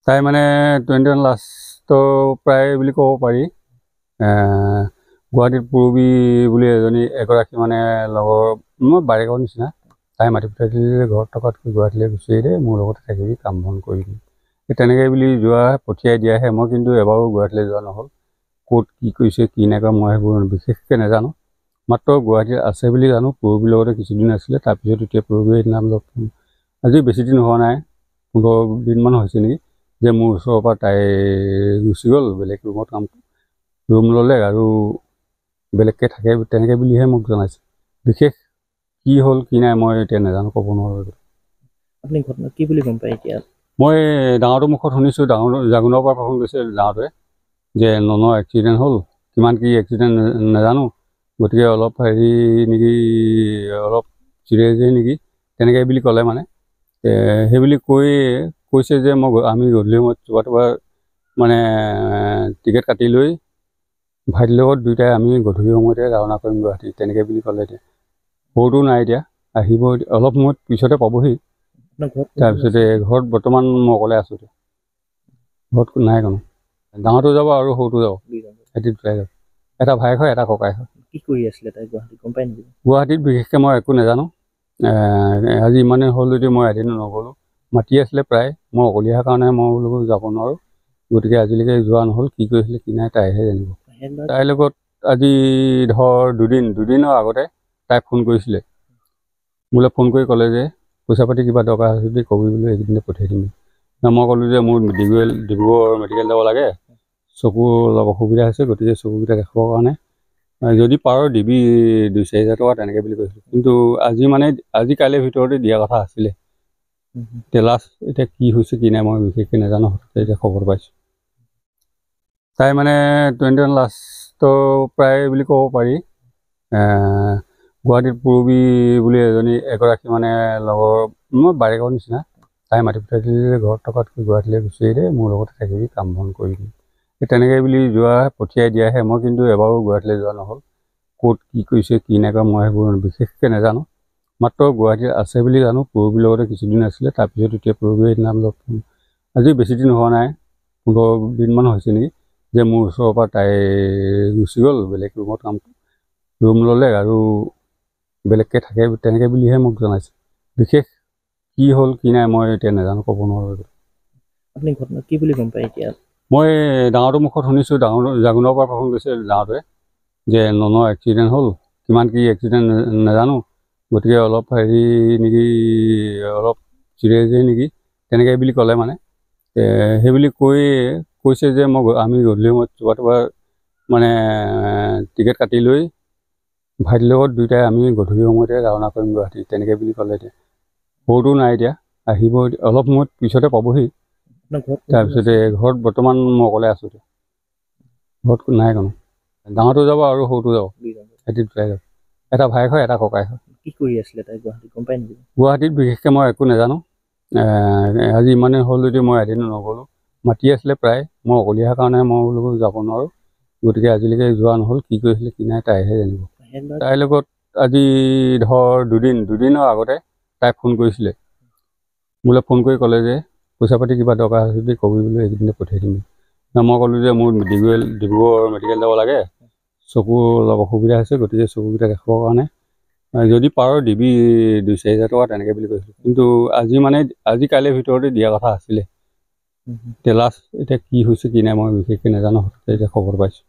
তাই মানে 21 লাষ্টৰ প্ৰায় বুলি ক'ব পাৰি। গুৱাহাটীত পূৰবী বুলি এগৰাকী মানে লগৰ মই বাৰেকৰ নিচিনা তাই মাতি পঠাই দিলে ঘৰত থকাতকৈ গুৱাহাটীলৈ গুচি আহিলে মোৰ লগতে থাকিবি কাম বন কৰিবি তেনেকৈ বুলি যোৱা পঠিয়াই দিয়াহে মই কিন্তু এবাৰো গুৱাহাটীলৈ যোৱা নহ'ল। ক'ত কি কৰিছে কি নাই কৰা মই সেইবোৰ বিশেষকৈ নাজানো। মাত্ৰ গুৱাহাটীত আছে বুলি জানো। পূৰবীৰ লগতে কিছুদিন আছিলে তাৰপিছত এতিয়া পূৰবীৰ নাম লগ আজি বেছি দিন হোৱা নাই 15 দিনমান হৈছে নেকি যে মোৰ ওচৰৰ পৰা তাই গুচি গ'ল বেলেগ ৰুমত ৰুম ল'লে আৰু বেলেগকৈ থাকে তেনেকৈ বুলিহে মোক জনাইছে। বিশেষ কি হ'ল কি নাই মই এতিয়া নাজানো, ক'ব নোৱাৰোঁ। আপুনি ঘটনা কি বুলি গম পায় এতিয়া? মই ডাঙৰটোৰ মুখত শুনিছোঁ, জাগুনৰ পৰা ফোন কৰিছে ডাঙৰটোৱে যে ননৰ এক্সিডেণ্ট হ'ল। কিমান কি এক্সিডেণ্ট নাজানো, গতিকে অলপ হেৰি নেকি অলপ চিৰিয়াছে নেকি তেনেকৈ বুলি ক'লে মানে। সেইবুলি কৈছে যে আমি গধূলি সময়ত চোবা মানে টিকেট কাটি লৈ ভাইটিৰ লগত দুয়োটাই আমি গধূলি সময়তে ৰাওনা কৰিম গুৱাহাটী তেনেকৈ বুলি ক'লে। এতিয়া সৰুটো নাই, এতিয়া আহিব অলপ সময়ত পিছতে পাবহি। তাৰপিছতে ঘৰত বৰ্তমান মই অকলে আছোঁ। এতিয়া ঘৰত নাই কোনো। ডাঙৰটো যাব আৰু সৰুটো যাব, সিহঁতি দুটাই যাব। এটা ভায়েক হয় এটা ককাই হয়। কি কৰি আছিলে তাই গুৱাহাটীত গম পাই নেকি? গুৱাহাটীত বিশেষকৈ মই একো নাজানো। আজি ইমানেই হ'ল যদি মই এদিনো নগ'লোঁ। মাতি আছিলে প্ৰায়, মই অকলীয়াৰ কাৰণে মই বোলো যাব নোৱাৰোঁ, গতিকে আজিলৈকে যোৱা নহ'ল। কি কৰিছিলে কি নাই তাইহে জানিব। তাইৰ লগত আজি ধৰ দুদিনৰ আগতে তাই ফোন কৰিছিলে মোলৈ। ফোন কৰি ক'লে যে পইচা পাতি কিবা দৰকাৰ হৈছে যদি ক'বি বোলো এইকেইদিনতে পঠিয়াই দিম। মই ক'লোঁ যে মোৰ ডিব্ৰুগড় মেডিকেল যাব লাগে, চকুৰ অলপ অসুবিধা হৈছে, গতিকে চকুকেইটা দেখাবৰ কাৰণে যদি পাৰ দিবি 2-4 হাজাৰ টকা তেনেকৈ বুলি কৈছিলোঁ। কিন্তু আজি কাইলৈৰ ভিতৰতে দিয়া কথা আছিলে। এতিয়া লাষ্ট এতিয়া কি হৈছে কি নাই মই বিশেষকৈ নাজানো, এতিয়া খবৰ পাইছোঁ। তাই মানে 21 লাষ্টৰ প্ৰায় বুলি ক'ব পাৰি। গুৱাহাটীত পূৰবী বুলি এগৰাকী মানে লগৰ মই বাৰেকৰ নিচিনা তাই মাতি পঠাই দিলে ঘৰত থকাতকৈ গুৱাহাটীলৈ গুচি আহিলে মোৰ লগতে থাকিবি কাম বন কৰিবি তেনেকৈ বুলি যোৱা পঠিয়াই দিয়াহে মই কিন্তু এবাৰো গুৱাহাটীলৈ যোৱা নহ'ল। ক'ত কি কৰিছে কি নাই কৰা মই সেইবোৰ বিশেষকৈ নাজানো। মাত্ৰ গুৱাহাটীত আছে বুলি জানো। পূৰবীৰ লগতে কিছুদিন আছিলে তাৰপিছত এতিয়া পূৰবীৰ নাম লগ আজি বেছি দিন হোৱা নাই 15 দিনমান হৈছে নেকি যে মোৰ ওচৰৰ পৰা তাই গুচি গ'ল বেলেগ ৰুমত ৰুম ল'লে আৰু বেলেগকৈ থাকে তেনেকৈ বুলিহে মোক জনাইছে। বিশেষ কি হ'ল কি নাই মই এতিয়া নাজানো, ক'ব নোৱাৰোঁ। আপুনি ঘটনা কি বুলি গম পায় এতিয়া? মই ডাঙৰটোৰ মুখত শুনিছোঁ, জাগুনৰ পৰা ফোন কৰিছে ডাঙৰটোৱে যে ননৰ এক্সিডেণ্ট হ'ল। কিমান কি এক্সিডেণ্ট নাজানো, গতিকে অলপ হেৰি নেকি অলপ চিৰিয়াছে নেকি তেনেকৈ বুলি ক'লে মানে। সেইবুলি কৈছে যে আমি গধূলি সময়ত চোবা মানে টিকেট কাটি লৈ ভাইটিৰ লগত দুয়োটাই আমি গধূলি সময়তে ৰাওনা কৰিম গুৱাহাটী তেনেকৈ বুলি ক'লে। এতিয়া সৰুটো নাই, এতিয়া আহিব অলপ সময়ত পিছতে পাবহি। তাৰপিছতে ঘৰত বৰ্তমান মই অকলে আছোঁ। এতিয়া ঘৰত নাই কোনো। ডাঙৰটো যাব আৰু সৰুটো যাব, সিহঁতি দুটাই যাব। এটা ভায়েক হয় এটা ককাই হয়। কি কৰি আছিলে তাই গুৱাহাটীত গম পাই নেকি? গুৱাহাটীত বিশেষকৈ মই একো নাজানো। আজি ইমানেই হ'ল যদি মই এদিনো নগ'লোঁ। মাতি আছিলে প্ৰায়, মই অকলীয়াৰ কাৰণে মই বোলো যাব নোৱাৰোঁ, গতিকে আজিলৈকে যোৱা নহ'ল। কি কৰিছিলে কি নাই তাইহে জানিব। তাইৰ লগত আজি ধৰ দুদিনৰ আগতে তাই ফোন কৰিছিলে মোলৈ। ফোন কৰি ক'লে যে পইচা পাতি কিবা দৰকাৰ হৈছে যদি ক'বি বোলো এইকেইদিনতে পঠিয়াই দিম। মই ক'লোঁ যে মোৰ ডিব্ৰুগড় মেডিকেল যাব লাগে, চকুৰ অলপ অসুবিধা হৈছে, গতিকে চকুকেইটা দেখাবৰ কাৰণে যদি পাৰ দিবি 2-4 হাজাৰ টকা তেনেকৈ বুলি কৈছিলোঁ। কিন্তু আজি কাইলৈৰ ভিতৰতে দিয়া কথা আছিলে। এতিয়া লাষ্ট এতিয়া কি হৈছে কি নাই মই বিশেষকৈ নাজানো, এতিয়া খবৰ পাইছোঁ।